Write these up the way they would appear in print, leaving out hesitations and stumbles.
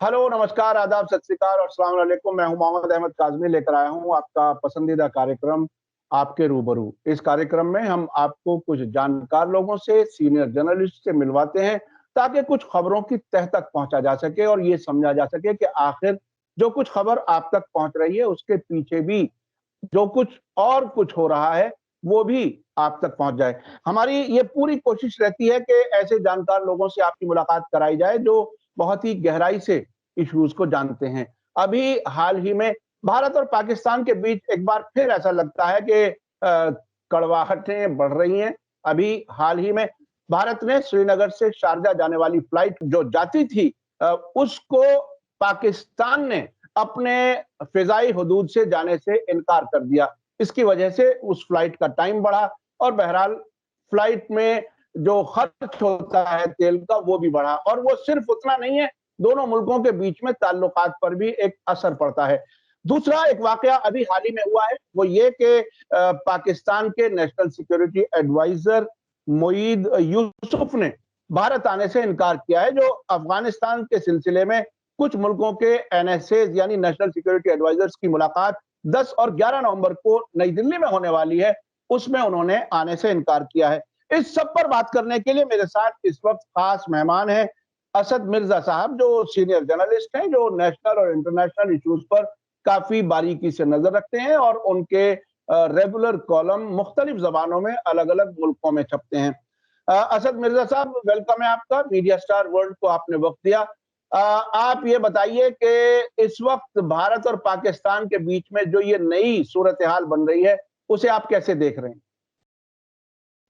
Hello, नमस्कार, आदाब, सत श्री अकाल और अस्सलाम वालेकुम। मैं हूं मोहम्मद अहमद काज़मी, लेकर आया हूं आपका पसंदीदा कार्यक्रम आपके रूबरू। इस कार्यक्रम में हम आपको कुछ जानकार लोगों से, सीनियर जर्नलिस्ट से मिलवाते हैं ताकि कुछ खबरों की तह तक पहुंचा जा सके और ये समझा जा सके कि आखिर जो कुछ खबर आप तक पहुंच रही है उसके पीछे भी जो कुछ हो रहा है वो भी आप तक पहुंच जाए। हमारी ये पूरी कोशिश रहती है कि ऐसे जानकार लोगों से आपकी मुलाकात कराई जाए जो बहुत ही गहराई से इश्यूज को जानते हैं। अभी हाल ही में भारत और पाकिस्तान के बीच एक बार फिर ऐसा लगता है कि कड़वाहटें बढ़ रही हैं। अभी हाल ही में भारत ने श्रीनगर से शारजा जाने वाली फ्लाइट जो जाती थी उसको पाकिस्तान ने अपने फिजाई हदूद से जाने से इनकार कर दिया। इसकी वजह से उस फ्लाइट का टाइम बढ़ा और बहरहाल फ्लाइट में जो खर्च होता है तेल का वो भी बढ़ा और वो सिर्फ उतना नहीं है, दोनों मुल्कों के बीच में ताल्लुकात पर भी एक असर पड़ता है। दूसरा एक वाकया अभी हाल ही में हुआ है, वो ये कि पाकिस्तान के national security adviser Moeed Yusuf ने भारत आने से इनकार किया है, जो अफगानिस्तान के सिलसिले में कुछ मुल्कों के एनएसए यानी नेशनल सिक्योरिटी एडवाइजर्स की मुलाकात 10 और 11 नवंबर को नई दिल्ली में होने वाली है, उसमें उन्होंने आने से इनकार किया है। इस सब पर बात करने के लिए मेरे साथ इस वक्त खास मेहमान हैं असद मिर्जा साहब, जो सीनियर जर्नलिस्ट हैं, जो नेशनल और इंटरनेशनल इश्यूज पर काफी बारीकी से नजर रखते हैं और उनके रेगुलर कॉलम मुख्तलिफ जबानों में अलग अलग मुल्कों में छपते हैं। असद मिर्जा साहब, वेलकम है आपका। मीडिया स्टार वर्ल्ड को आपने वक्त दिया। आप ये बताइए कि इस वक्त भारत और पाकिस्तान के बीच में जो ये नई सूरत हाल बन रही है उसे आप कैसे देख रहे हैं?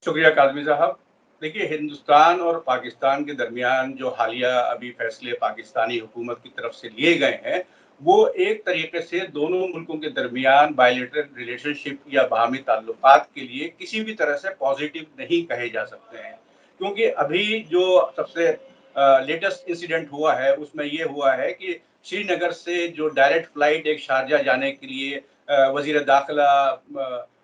शुक्रिया काज़मी साहब। देखिए, हिंदुस्तान और पाकिस्तान के दरमियान जो हालिया अभी फैसले पाकिस्तानी हुकूमत की तरफ से लिए गए हैं, वो एक तरीके से दोनों मुल्कों के दरमियान बायलैटरल रिलेशनशिप या बाहमी ताल्लुकात के लिए किसी भी तरह से पॉजिटिव नहीं कहे जा सकते हैं। क्योंकि अभी जो सबसे लेटेस्ट इंसिडेंट हुआ है, उसमें ये हुआ है कि श्रीनगर से जो डायरेक्ट फ्लाइट एक शारजा जाने के लिए वज़ीर दाखिला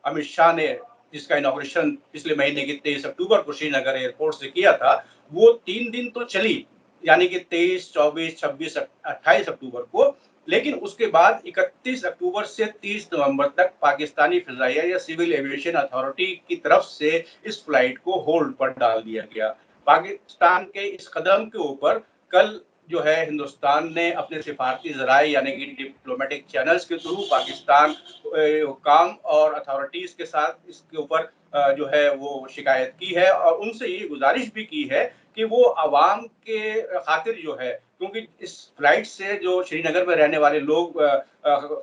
अमित शाह ने जिसका इनॉग्रेशन पिछले महीने की 23 अक्टूबर को श्रीनगर एयरपोर्ट से किया था, वो 3 दिन तो चली, यानी कि 23, 24, 26, 28 अक्टूबर को। लेकिन उसके बाद 31 अक्टूबर से 30 नवंबर तक पाकिस्तानी फिजाइया या सिविल एविएशन अथॉरिटी की तरफ से इस फ्लाइट को होल्ड पर डाल दिया गया। पाकिस्तान के इस कदम के ऊपर कल जो है हिंदुस्तान ने अपने सिफारती ज़राए यानी कि डिप्लोमेटिक चैनल्स के थ्रू पाकिस्तान हुकाम और अथॉरिटीज़ के साथ इसके ऊपर जो है वो शिकायत की है और उनसे ये गुजारिश भी की है कि वो आवाम के खातिर जो है, क्योंकि इस फ्लाइट से जो श्रीनगर में रहने वाले लोग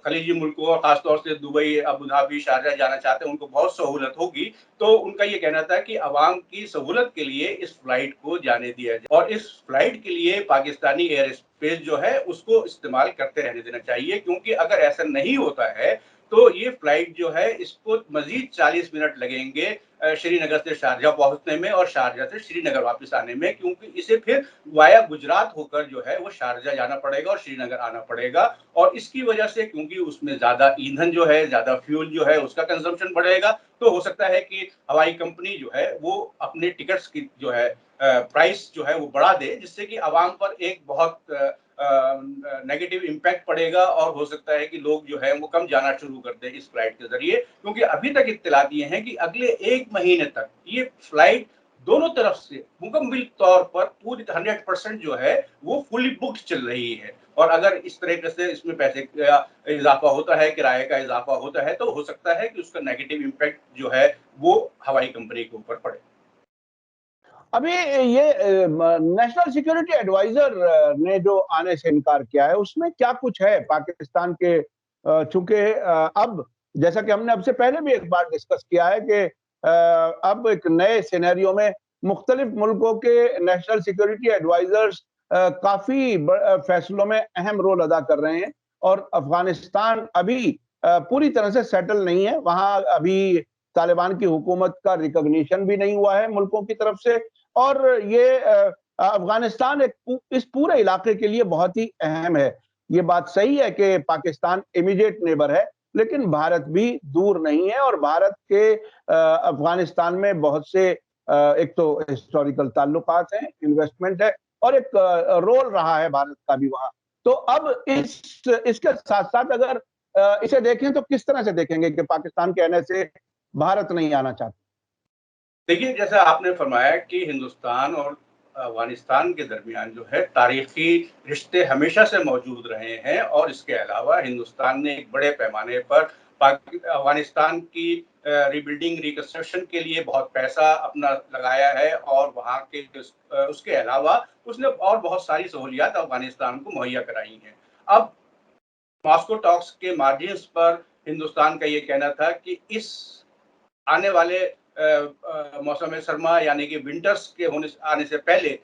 खलीजी मुल्कों और ख़ासतौर से दुबई, अबू धाबी, शारजा जाना चाहते हैं, उनको बहुत सहूलत होगी। तो उनका ये कहना था कि आवाम की सहूलत के लिए इस फ्लाइट को जाने दिया जाए और इस फ्लाइट के लिए पाकिस्तानी एयर स्पेस जो है उसको इस्तेमाल करते रहने देना चाहिए, क्योंकि अगर ऐसा नहीं होता है तो ये फ्लाइट जो है इसको मजीद 40 मिनट लगेंगे श्रीनगर से शारजा पहुंचने में और शारजा से श्रीनगर वापस आने में, क्योंकि इसे फिर वाया गुजरात होकर जो है वो शारजा जाना पड़ेगा और श्रीनगर आना पड़ेगा। और इसकी वजह से क्योंकि उसमें ज्यादा ईंधन जो है, ज्यादा फ्यूल जो है उसका कंजम्पशन बढ़ेगा, तो हो सकता है कि हवाई कंपनी जो है वो अपने टिकट्स की जो है प्राइस जो है वो बढ़ा दे, जिससे कि आवाम पर एक बहुत नेगेटिव इम्पैक्ट पड़ेगा और हो सकता है कि लोग जो है वो कम जाना शुरू कर दें इस फ्लाइट के जरिए। क्योंकि अभी तक इत्तलात ये हैं कि अगले 1 महीने तक ये फ्लाइट दोनों तरफ से मुकम्मल तौर पर पूरी 100% जो है वो फुली बुक्ड चल रही है। और अगर इस तरीके से इसमें पैसे का इजाफा होता है, किराए का इजाफा होता है, तो हो सकता है कि उसका नेगेटिव इम्पैक्ट जो है वो हवाई कंपनी के ऊपर पड़े। अभी ये नेशनल सिक्योरिटी एडवाइजर ने जो आने से इनकार किया है उसमें क्या कुछ है पाकिस्तान के? चूंकि अब जैसा कि हमने अब से पहले भी एक बार डिस्कस किया है कि अब एक नए सिनेरियो में मुख्तलिफ मुल्कों के नेशनल सिक्योरिटी एडवाइजर्स काफी फैसलों में अहम रोल अदा कर रहे हैं और अफगानिस्तान अभी पूरी तरह से सेटल नहीं है। वहां अभी तालिबान की हुकूमत का रिकॉग्निशन भी नहीं हुआ है मुल्कों की तरफ से और ये अफगानिस्तान इस पूरे इलाके के लिए बहुत ही अहम है। ये बात सही है कि पाकिस्तान इमीडिएट नेबर है, लेकिन भारत भी दूर नहीं है और भारत के अफगानिस्तान में बहुत से एक तो हिस्टोरिकल ताल्लुकात हैं, इन्वेस्टमेंट है और एक रोल रहा है भारत का भी वहां। तो अब इसके साथ-साथ अगर इसे देखें तो किस तरह से देखेंगे कि पाकिस्तान के आने से भारत नहीं आना चाहता? देखिए, जैसा आपने फरमाया कि हिंदुस्तान और अफ़गानिस्तान के दरमियान जो है तारीख़ी रिश्ते हमेशा से मौजूद रहे हैं और इसके अलावा हिंदुस्तान ने एक बड़े पैमाने पर अफ़गानिस्तान की रीबिल्डिंग, रिकंस्ट्रक्शन के लिए बहुत पैसा अपना लगाया है और वहाँ के उसके अलावा उसने और बहुत सारी सहूलियात अफ़गानिस्तान को मुहैया कराई हैं। अब मॉस्को टॉक्स के मार्जिन्स पर हिंदुस्तान का ये कहना था कि इस आने वाले मौसम सरमा यानी कि विंटर्स के आने से पहले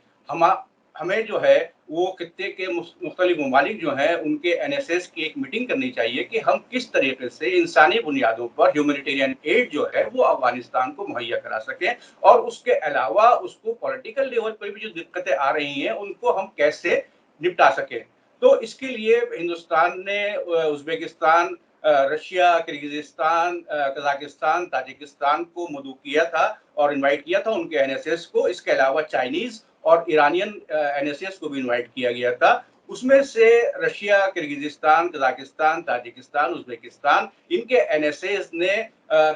हमें जो है वो खित्ते के मुख्तलिफ ममालिक जो हैं उनके एनएसएस की एक मीटिंग करनी चाहिए कि हम किस तरीके से इंसानी बुनियादों पर ह्यूमैनिटेरियन एड जो है वो अफगानिस्तान को मुहैया करा सकें और उसके अलावा उसको पॉलिटिकल लेवल पर भी जो दिक्कतें आ रही हैं उनको हम कैसे निपटा सकें। तो इसके लिए हिंदुस्तान ने Uzbekistan, Russia, Kyrgyzstan, Kazakhstan, Tajikistan को मदऊ किया था और इनवाइट किया था उनके एनएसएस को। इसके अलावा चाइनीज़ और ईरानियन एनएसएस को भी इनवाइट किया गया था। उसमें से Russia, Kyrgyzstan, Kazakhstan, Tajikistan, Uzbekistan इनके एनएसएस ने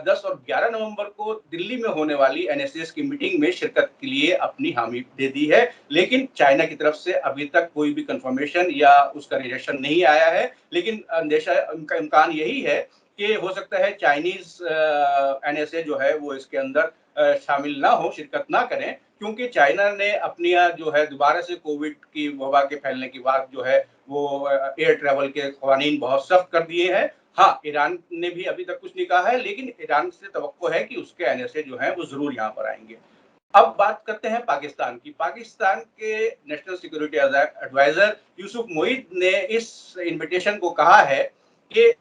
10 और 11 नवंबर को दिल्ली में होने वाली एनएसएस की मीटिंग में शिरकत के लिए अपनी हामी दे दी है। लेकिन चाइना की तरफ से अभी तक कोई भी कन्फर्मेशन या उसका रिएक्शन नहीं आया है। लेकिन अंदेशा इम्कान यही है कि हो सकता है चाइनीज़ एनएसए जो है वो इसके अंदर शामिल ना हो, शिरकत ना करें क्योंकि चाइना ने अपनी जो है दोबारा से कोविड की वबा के फैलने के बाद जो है वो एयर ट्रैवल के क़वानीन बहुत सख्त कर दिए हैं। हाँ, ईरान ने भी अभी तक कुछ नहीं कहा है लेकिन ईरान से तवक्को है कि उसके एनएसए जो हैं वो ज़रूर यहाँ पर आएँगे। अब बात करते हैं पाकिस्तान की। पाकिस्तान के national security adviser Yusuf Moeed ने इस इन्विटेशन को कहा है कि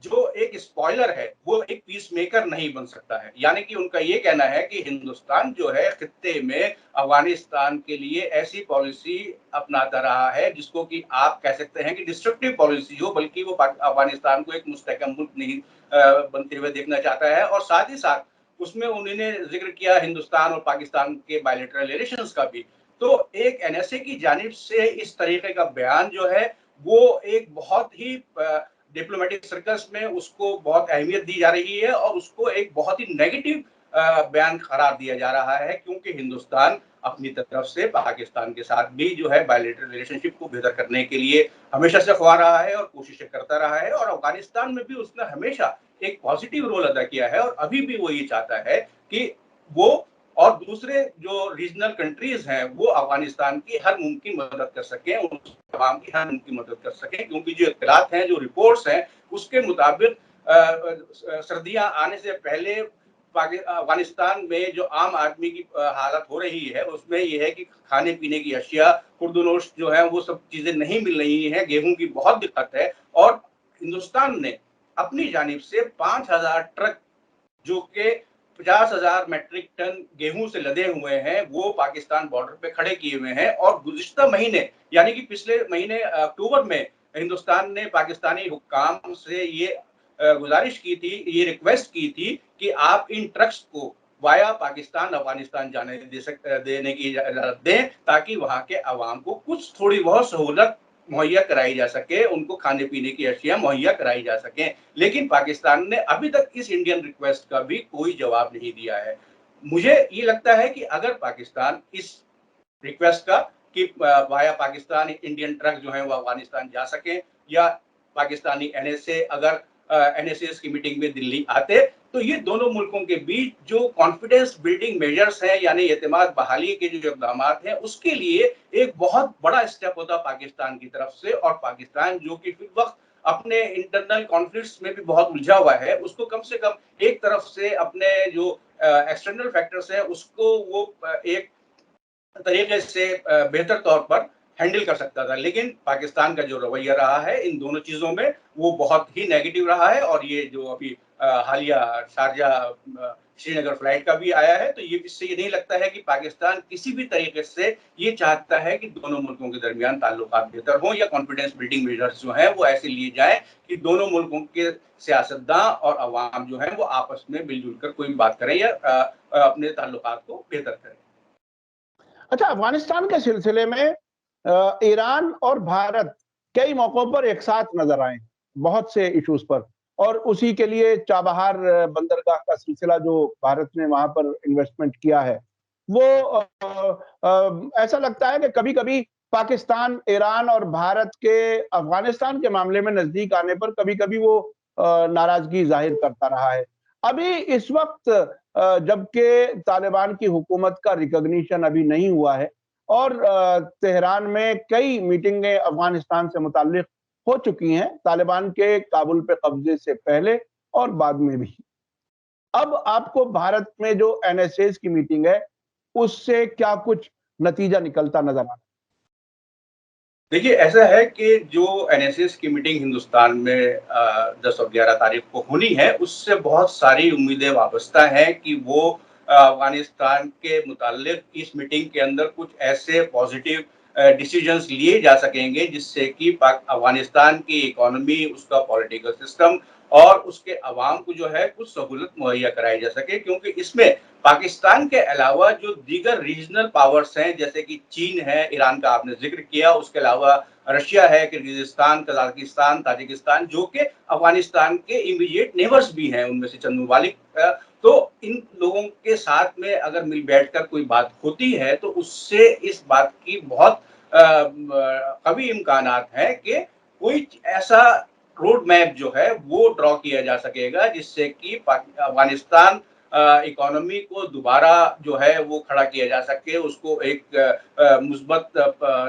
जो एक स्पॉइलर है वो एक पीस मेकर नहीं बन सकता है। यानी कि उनका ये कहना है कि हिंदुस्तान जो है खित्ते में अफ़गानिस्तान के लिए ऐसी पॉलिसी अपनाता रहा है जिसको कि आप कह सकते हैं कि डिस्ट्रक्टिव पॉलिसी हो बल्कि वो अफ़गानिस्तान को एक मुस्तहकम मुल्क नहीं बनते हुए देखना चाहता है और साथ ही साथ उसमें उन्होंने ज़िक्र किया हिंदुस्तान और पाकिस्तान के बायलैटरल रिलेशंस का भी। तो एक एनएसए की जानिब से इस तरीके का बयान जो है वो एक बहुत ही डिप्लोमेटिक सर्कल्स में उसको बहुत अहमियत दी जा रही है और उसको एक बहुत ही नेगेटिव बयान करार दिया जा रहा है क्योंकि हिंदुस्तान अपनी तरफ से पाकिस्तान के साथ भी जो है बायलैटरल रिलेशनशिप को बेहतर करने के लिए हमेशा से ख्वाह रहा है और कोशिशें करता रहा है और अफगानिस्तान में भी उसने हमेशा एक पॉजिटिव रोल अदा किया है और अभी भी वो ये चाहता है कि वो और दूसरे जो रीजनल कंट्रीज हैं वो अफगानिस्तान की हर मुमकिन मदद कर सकें, उस अवाम की हर मुमकिन मदद कर सकें क्योंकि जो इत्तलात हैं, जो रिपोर्ट्स हैं, उसके मुताबिक सर्दियां आने से पहले अफगानिस्तान में जो आम आदमी की हालत हो रही है उसमें ये है कि खाने पीने की अशिया, खुर्दनोश जो है वो सब चीजें नहीं मिल रही हैं, गेहूं की बहुत दिक्कत है और हिंदुस्तान ने अपनी जानिब से 5,000 ट्रक जो कि 50,000 मेट्रिक टन गेहूं से लदे हुए हैं वो पाकिस्तान बॉर्डर पे खड़े किए हुए हैं और गुज़िश्ता महीने यानी कि पिछले महीने अक्टूबर में हिंदुस्तान ने पाकिस्तानी हुक्काम से ये गुजारिश की थी, ये रिक्वेस्ट की थी कि आप इन ट्रक्स को वाया पाकिस्तान अफगानिस्तान देने की इजाजत दें ताकि वहां के अवाम को कुछ थोड़ी बहुत सहूलत मुहैया कराई जा सके, उनको खाने पीने की अशिया मुहैया कराई जा सके। लेकिन पाकिस्तान ने अभी तक इस इंडियन रिक्वेस्ट का भी कोई जवाब नहीं दिया है। मुझे ये लगता है कि अगर पाकिस्तान इस रिक्वेस्ट का कि वाया पाकिस्तान इंडियन ट्रक जो है वो अफगानिस्तान जा सके या पाकिस्तानी एनएसए अगर एनएसएस की मीटिंग में दिल्ली आते तो ये दोनों मुल्कों के बीच जो कॉन्फिडेंस बिल्डिंग मेजर्स हैं यानी एतमाद बहाली के जो इकदाम हैं उसके लिए एक बहुत बड़ा स्टेप होता पाकिस्तान की तरफ से और पाकिस्तान जो कि फिर वक्त अपने इंटरनल कॉन्फ्लिक्ट्स में भी बहुत उलझा हुआ है उसको कम से कम एक तरफ से अपने जो एक्सटर्नल फैक्टर्स हैं उसको वो एक तरीके से बेहतर तौर पर हैंडल कर सकता था लेकिन पाकिस्तान का जो रवैया रहा है इन दोनों चीजों में वो बहुत ही नेगेटिव रहा है और ये जो अभी हालिया शारजाह श्रीनगर फ्लाइट का भी आया है तो ये इससे ये नहीं लगता है कि पाकिस्तान किसी भी तरीके से ये चाहता है कि दोनों मुल्कों के दरमियान ताल्लुकात बेहतर हों या कॉन्फिडेंस बिल्डिंग मेजर्स जो हैं वो ऐसे लिए जाएं कि दोनों मुल्कों के सियासतदां और अवाम जो हैं वो आपस में मिलजुल कर कोई बात करें या अपने ताल्लुकात को बेहतर करें। अच्छा, अफगानिस्तान के सिलसिले में ईरान और भारत कई मौकों पर एक साथ नजर आए, बहुत से इश्यूज पर। और उसी के लिए चाबहार बंदरगाह का सिलसिला जो भारत ने वहां पर इन्वेस्टमेंट किया है, वो ऐसा लगता है कि कभी-कभी पाकिस्तान, ईरान और भारत के अफगानिस्तान के मामले में नजदीक आने पर कभी-कभी वो नाराजगी जाहिर करता रहा है। अभी इस वक्त जबकि तालिबान की हुकूमत का रिकॉग्निशन अभी नहीं हुआ है और तेहरान में कई मीटिंगें अफगानिस्तान से मुताल्लिक हो चुकी हैं, तालिबान के काबुल पे कब्जे से पहले और बाद में भी। अब आपको भारत में जो एनएसएस की मीटिंग है, उससे क्या कुछ नतीजा निकलता नजर आ रहा है? देखिए, ऐसा है कि जो एनएसएस की मीटिंग हिंदुस्तान में 10 और 11 तारीख को होनी है, उससे बहुत सारी उम्मीदें वाबस्ता हैं कि वो अफ़गानिस्तान के मुताल्लिक़ इस मीटिंग के अंदर कुछ ऐसे पॉज़िटिव डिसीजंस लिए जा सकेंगे, जिससे कि पाक अफ़गानिस्तान की इकोनॉमी, उसका पॉलिटिकल सिस्टम और उसके अवाम को जो है कुछ सहूलत मुहैया कराई जा सके। क्योंकि इसमें पाकिस्तान के अलावा जो दीगर रीजनल पावर्स हैं, जैसे कि चीन है, ईरान का आपने ज़िक्र किया, उसके अलावा रशिया है, किर्गिज़स्तान, कज़ाकिस्तान, ताजिकिस्तान, जो कि अफ़गानिस्तान के इमीडिएट नेबर्स भी हैं, उनमें से चंद ममालिक। तो इन लोगों के साथ में अगर मिल बैठकर कोई बात होती है, तो उससे इस बात की बहुत कभी इम्कानात हैं कि कोई ऐसा रोड मैप जो है वो ड्रॉ किया जा सकेगा, जिससे कि अफ़गानिस्तान इकोनॉमी को दोबारा जो है वो खड़ा किया जा सके, उसको एक मुस्बत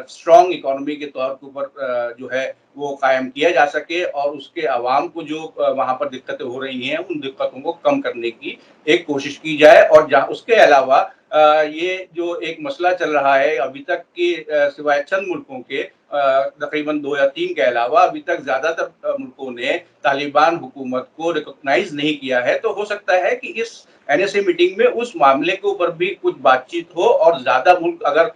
स्ट्रॉन्ग इकोनॉमी के तौर के ऊपर जो है वो कायम किया जा सके और उसके अवाम को जो वहाँ पर दिक्कतें हो रही हैं, उन दिक्कतों को कम करने की एक कोशिश की जाए। और जहाँ उसके अलावा ये जो एक मसला चल रहा है अभी तक कि सिवाय चंद मुल्कों के तकरीबन 2 या 3 के अलावा अभी तक ज़्यादातर मुल्कों ने तालिबान हुकूमत को रिकॉग्नाइज़ नहीं किया है। तो हो सकता है कि इस एनएसए मीटिंग में उस मामले के ऊपर भी कुछ बातचीत हो और ज़्यादा मुल्क अगर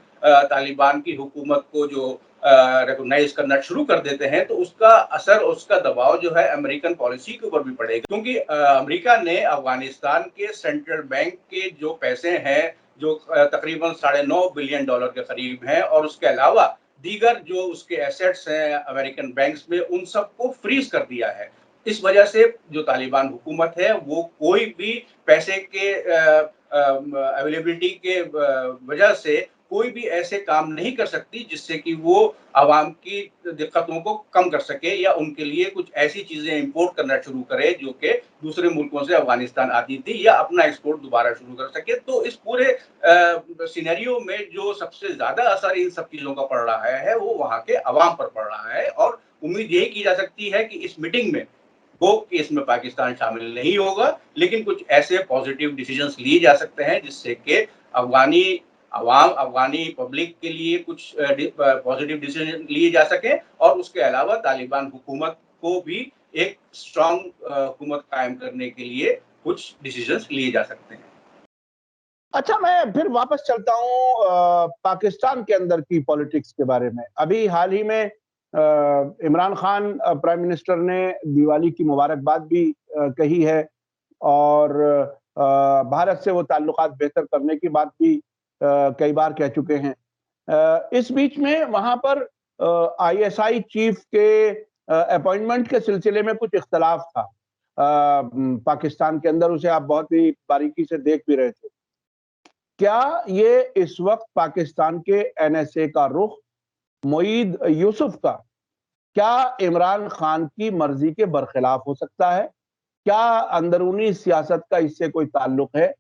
तालिबान की हुकूमत को जो रिकॉग्नाइज़ करना शुरू कर देते हैं, तो उसका असर, उसका दबाव जो है अमेरिकन पॉलिसी के ऊपर भी पड़ेगा। क्योंकि अमेरिका ने अफ़गानिस्तान के सेंट्रल बैंक के जो पैसे हैं, जो तकरीबन $9.5 बिलियन के करीब हैं और उसके अलावा दीगर जो उसके एसेट्स हैं अमेरिकन बैंक्स में, उन सबको फ्रीज कर दिया है। इस वजह से जो तालिबान हुकूमत है वो कोई भी पैसे के अवेलेबिलिटी के वजह से कोई भी ऐसे काम नहीं कर सकती जिससे कि वो आवाम की दिक्कतों को कम कर सके या उनके लिए कुछ ऐसी चीजें इंपोर्ट करना शुरू करे जो कि दूसरे मुल्कों से अफगानिस्तान आती थी, या अपना एक्सपोर्ट दोबारा शुरू कर सके। तो इस पूरे सिनेरियो में जो सबसे ज्यादा असर इन सब चीजों का पड़ रहा है वो वहाँ के अवाम पर पड़ रहा है। और उम्मीद यही की जा सकती है कि इस मीटिंग में वो कि इसमें पाकिस्तान शामिल नहीं होगा, लेकिन कुछ ऐसे पॉजिटिव डिसीजंस लिए जा सकते हैं जिससे कि अफगानी अवाम, अफगानी पब्लिक के लिए कुछ पॉजिटिव डिसीजन लिए जा सके और उसके अलावा तालिबान हुकूमत को भी एक स्ट्रॉन्ग हुकूमत कायम करने के लिए कुछ डिसीजंस लिए जा सकते हैं। अच्छा, मैं फिर वापस चलता हूँ पाकिस्तान के अंदर की पॉलिटिक्स के बारे में। अभी हाल ही में इमरान खान प्राइम मिनिस्टर ने दिवाली की मुबारकबाद भी कही है और भारत से वो ताल्लुकात बेहतर करने की बात भी कई बार कह चुके हैं। इस बीच में वहाँ पर आईएसआई चीफ के अपॉइंटमेंट के सिलसिले में कुछ इख्तलाफ था पाकिस्तान के अंदर, उसे आप बहुत ही बारीकी से देख भी रहे थे। क्या ये इस वक्त पाकिस्तान के एनएसए का रुख मोईद यूसुफ का क्या इमरान खान की मर्जी के बरखिलाफ हो सकता है? क्या अंदरूनी सियासत का इससे कोई ताल्लुक है?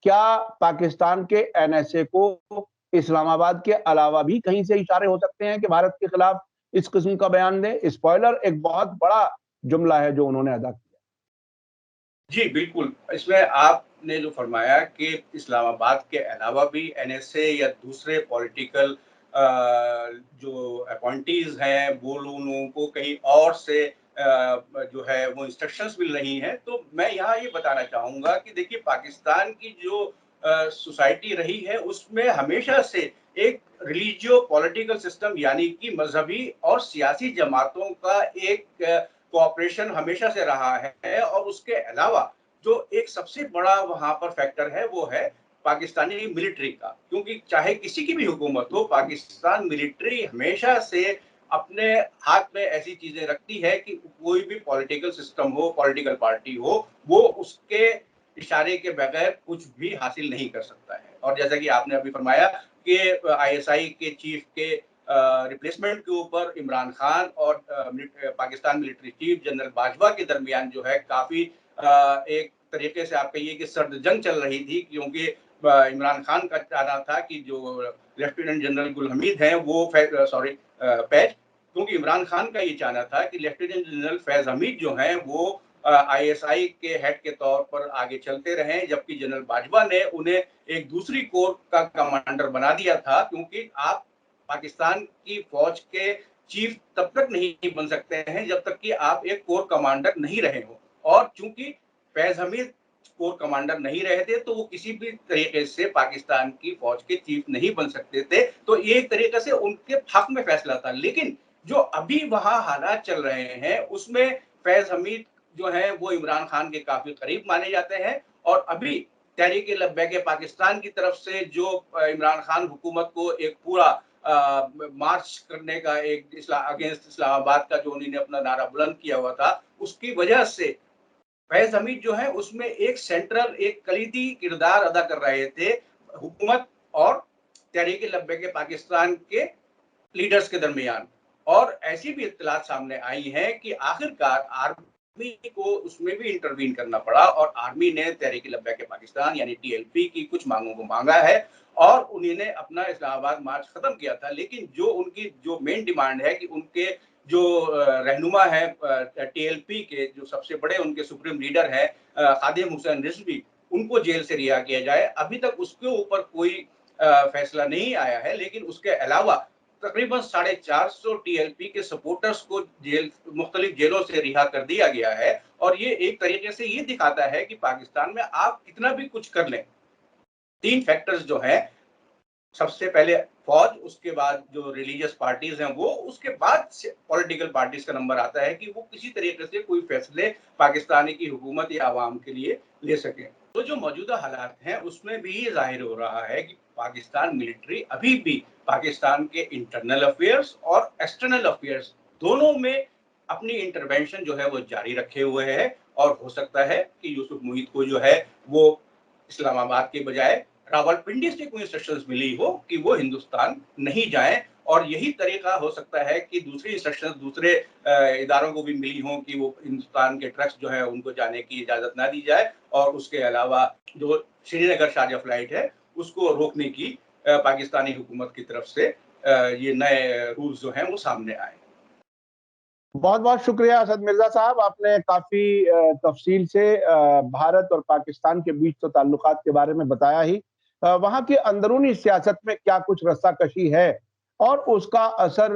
क्या पाकिस्तान के एनएसए को इस्लामाबाद के अलावा भी कहीं से इशारे हो सकते हैं कि भारत के खिलाफ इस किस्म का बयान दें? स्पॉइलर एक बहुत बड़ा जुमला है जो उन्होंने अदा किया। जी, बिल्कुल। इसमें आपने जो फरमाया कि इस्लामाबाद के अलावा भी एनएसए या दूसरे पॉलिटिकल जो अपॉइंटीज़ हैं, वो लोगों को कहीं और से जो है वो इंस्ट्रक्शंस मिल रही हैं। तो मैं यहाँ ये बताना चाहूँगा कि देखिए, पाकिस्तान की जो सोसाइटी रही है, उसमें हमेशा से एक रिलिजियो पॉलिटिकल सिस्टम यानी कि मज़हबी और सियासी जमातों का एक कोऑपरेशन हमेशा से रहा है। और उसके अलावा जो एक सबसे बड़ा वहाँ पर फैक्टर है वो है पाकिस्तानी मिलिट्री का। क्योंकि चाहे किसी की भी हुकूमत हो, पाकिस्तान मिलिट्री हमेशा से अपने हाथ में ऐसी चीजें रखती है कि कोई भी पॉलिटिकल सिस्टम हो, पॉलिटिकल पार्टी हो, वो उसके इशारे के बगैर कुछ भी हासिल नहीं कर सकता है। और जैसा कि आपने अभी फरमाया कि आईएसआई के चीफ के रिप्लेसमेंट के ऊपर इमरान खान और Pakistan military chief general Bajwa के दरमियान जो है काफी एक तरीके से आप कहिए कि सर्द जंग चल रही थी, क्योंकि इमरान खान का चाहना था कि जो लेफ्टिनेंट जनरल गुल हमीद हैं वो फैज, क्योंकि इमरान खान का ये चाहना था कि लेफ्टिनेंट जनरल फैज हमीद जो हैं वो आईएसआई के हेड के तौर पर आगे चलते रहें, जबकि जनरल बाजवा ने उन्हें एक दूसरी कोर का कमांडर बना दिया था, क्योंकि आप पाकिस्तान की फौज के चीफ तब तक नहीं बन सकते हैं जब तक कि आप एक कोर कमांडर नहीं रहे हो। और चूंकि फैज हमीद कोर कमांडर नहीं रहे थे तो वो किसी भी तरीके से पाकिस्तान की फौज के चीफ नहीं बन सकते थे, तो ये एक तरीके से उनके हक में फैसला था। लेकिन जो अभी वहां हालात चल रहे हैं उसमें फैज हमीद जो है वो इमरान खान के काफी करीब माने जाते हैं, और अभी तहरीक लब्बैक पाकिस्तान की तरफ से जो इमरान खान हुकूमत को एक पूरा मार्च करने का एक अगेंस्ट इस्लामाबाद का जो उन्होंने अपना नारा बुलंद किया हुआ था, उसकी वजह से फैज हमीद जो है उसमें एक सेंट्रल एक कलीदी किरदार अदा कर रहे थे हुकूमत और तहरीक लब्बैक पाकिस्तान के लीडर्स के दरमियान। और ऐसी भी इत्तलात सामने आई हैं कि आखिरकार आर्मी को उसमें भी इंटरवीन करना पड़ा और आर्मी ने तहरीक लब्बैक पाकिस्तान यानी टीएलपी की कुछ मांगों को मांगा है और उन्होंने अपना इस्लामाबाद मार्च खत्म किया था। लेकिन जो उनकी जो मेन डिमांड है कि उनके जो रहनुमा है टीएलपी के जो सबसे बड़े उनके सुप्रीम लीडर है खादिम हुसैन रिजवी, उनको जेल से रिहा किया जाए। अभी तक उसके ऊपर कोई फैसला नहीं आया है, लेकिन उसके अलावा तकरीबन 450 टीएलपी के सपोर्टर्स को मुख्तलिफ जेलों से रिहा कर दिया गया है। और ये एक तरीके से ये दिखाता है कि पाकिस्तान में आप कितना भी कुछ कर लें, 3 फैक्टर्स जो हैं, सबसे पहले फौज, उसके बाद जो रिलीजियस पार्टीज हैं वो, उसके बाद पॉलिटिकल पार्टीज का नंबर आता है कि वो किसी तरीके से कोई फैसले पाकिस्तानी की हुकूमत या आवाम के लिए ले सकें। तो जो मौजूदा हालात हैं उसमें भी ये जाहिर हो रहा है कि पाकिस्तान मिलिट्री अभी भी पाकिस्तान के इंटरनल अफेयर्स और एक्सटर्नल अफेयर्स दोनों में अपनी इंटरवेंशन जो है वो जारी रखे हुए है। और हो सकता है कि यूसुफ मोहित को जो है वो इस्लामाबाद के बजाय रावलपिंडी से कोई इंस्ट्रक्शंस मिली हो कि वो हिंदुस्तान नहीं जाएं, और यही तरीका हो सकता है कि दूसरी इंस्ट्रक्शंस दूसरे इदारों को भी मिली हों कि वो हिंदुस्तान के ट्रक्स जो है उनको जाने की इजाजत ना दी जाए, और उसके अलावा जो श्रीनगर शारजा फ्लाइट है उसको रोकने की पाकिस्तानी हुकूमत की तरफ से ये नए रूल्स जो हैं वो सामने आए। बहुत बहुत शुक्रिया असद मिर्जा साहब, आपने काफी तफसील से भारत और पाकिस्तान के बीच तो ताल्लुकात के बारे में बताया ही, वहां की अंदरूनी सियासत में क्या कुछ रस्साकशी है और उसका असर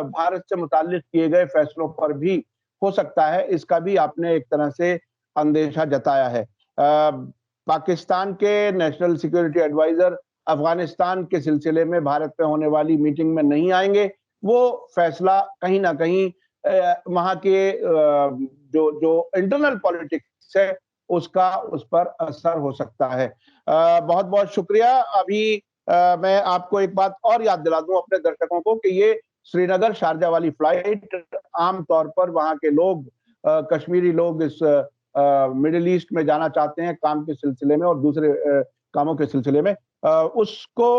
भारत से मुताल्लिक किए गए फैसलों पर भी हो सकता है, इसका भी आपने एक तरह से अंदेशा जताया है। पाकिस्तान के नेशनल सिक्योरिटी एडवाइजर अफगानिस्तान के सिलसिले में भारत में होने वाली मीटिंग में नहीं आएंगे, वो फैसला कहीं ना कहीं वहां के जो जो इंटरनल पॉलिटिक्स है उसका उस पर असर हो सकता है। बहुत बहुत शुक्रिया। अभी मैं आपको एक बात और याद दिला दूं अपने दर्शकों को कि ये श्रीनगर शारजा वाली फ्लाइट आमतौर पर वहां के लोग कश्मीरी लोग इस मिडिल ईस्ट में जाना चाहते हैं काम के सिलसिले में और दूसरे कामों के सिलसिले में, उसको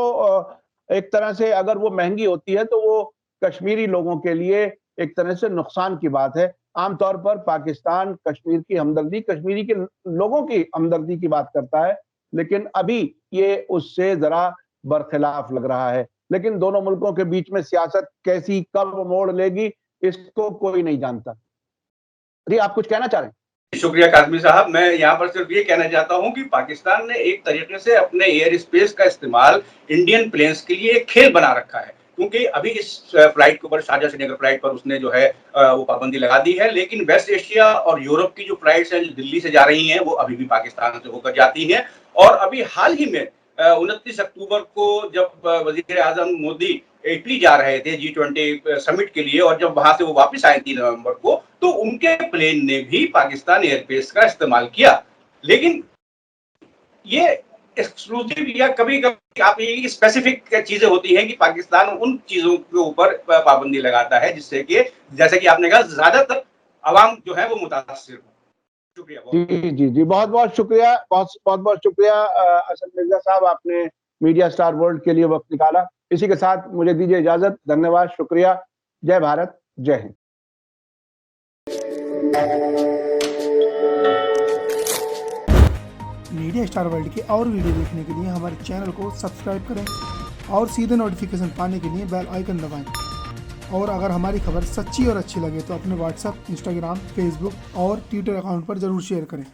एक तरह से अगर वो महंगी होती है तो वो कश्मीरी लोगों के लिए एक तरह से नुकसान की बात है। आमतौर पर पाकिस्तान कश्मीर की हमदर्दी, कश्मीरी के लोगों की हमदर्दी की बात करता है, लेकिन अभी ये उससे जरा बरखिलाफ लग रहा है। लेकिन दोनों मुल्कों के बीच में सियासत कैसी कब मोड़ लेगी इसको कोई नहीं जानता। जी, आप कुछ कहना चाह रहे हैं? शुक्रिया काजमी साहब। मैं यहाँ पर सिर्फ ये कहना चाहता हूँ कि पाकिस्तान ने एक तरीके से अपने एयर स्पेस का इस्तेमाल इंडियन प्लेन्स के लिए एक खेल बना रखा है, क्योंकि अभी इस फ्लाइट के ऊपर, शारजा श्रीनगर फ्लाइट पर उसने जो है वो पाबंदी लगा दी है, लेकिन वेस्ट एशिया और यूरोप की जो फ्लाइट्स हैं जो दिल्ली से जा रही हैं वो अभी भी पाकिस्तान से होकर जाती हैं। और अभी हाल ही में 29 अक्टूबर को जब वजीर आजम मोदी इटली जा रहे थे G20 समिट के लिए, और जब वहां से वो वापस आए 3 नवंबर को, तो उनके प्लेन ने भी पाकिस्तान एयरबेस का इस्तेमाल किया। लेकिन ये एक्सक्लूसिव या कभी कभी आप ये स्पेसिफिक चीजें होती हैं कि पाकिस्तान उन चीजों के ऊपर पाबंदी लगाता है जिससे कि, जैसे कि आपने कहा, ज्यादातर आवाम जो है वो मुतासिर हो। शुक्रिया बहुत। जी जी जी, बहुत बहुत शुक्रिया, बहुत बहुत शुक्रिया असद मिर्जा साहब, आपने मीडिया स्टार वर्ल्ड के लिए वक्त निकाला। इसी के साथ मुझे दीजिए इजाजत। धन्यवाद, शुक्रिया। जय भारत, जय हिंद। मीडिया स्टार वर्ल्ड के और वीडियो देखने के लिए हमारे चैनल को सब्सक्राइब करें और सीधे नोटिफिकेशन पाने के लिए बेल आइकन दबाएं। और अगर हमारी खबर सच्ची और अच्छी लगे तो अपने व्हाट्सएप, इंस्टाग्राम, फेसबुक और ट्विटर अकाउंट पर ज़रूर शेयर करें।